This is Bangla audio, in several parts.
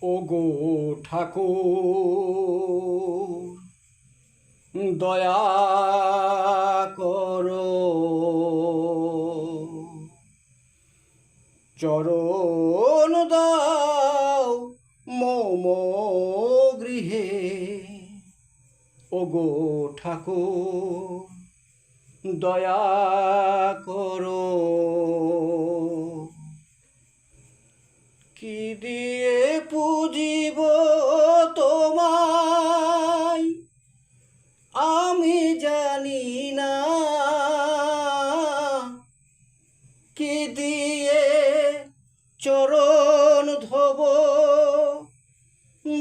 ওগো ঠাকুর দয়া করো, চরণ দাও মম গৃহে। ওগো ঠাকুর দয়া করো, কি দিয়ে পুজিব তোমায় আমি জানি না, কি দিয়ে চরণ ধোব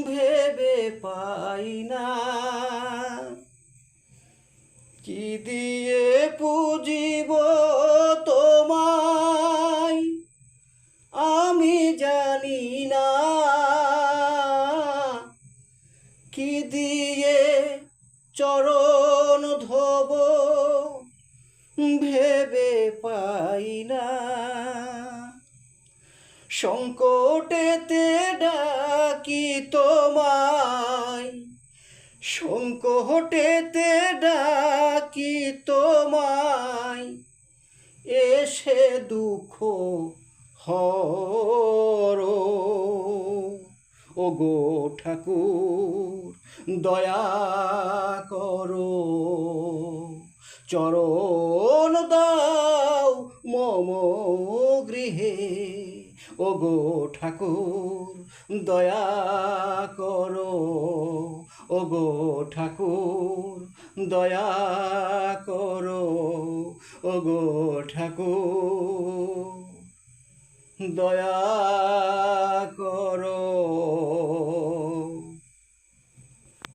ভেবে পাই না, কি দিয়ে পুজিব তোমায় আমি জানি না, কি দিয়ে চরণ ধোব ভেবে পাই না। সংকটেতে ডাকি তোমায়, সংকটেতে ডাকি তোমায়, এসে দুঃখ হরো। ওগো ঠাকুর দয়া করো, চরণ দাও মম গৃহে। ওগো ঠাকুর দয়া করো, ওগো ঠাকুর দয়া করো, ওগো ঠাকুর দয়া করো।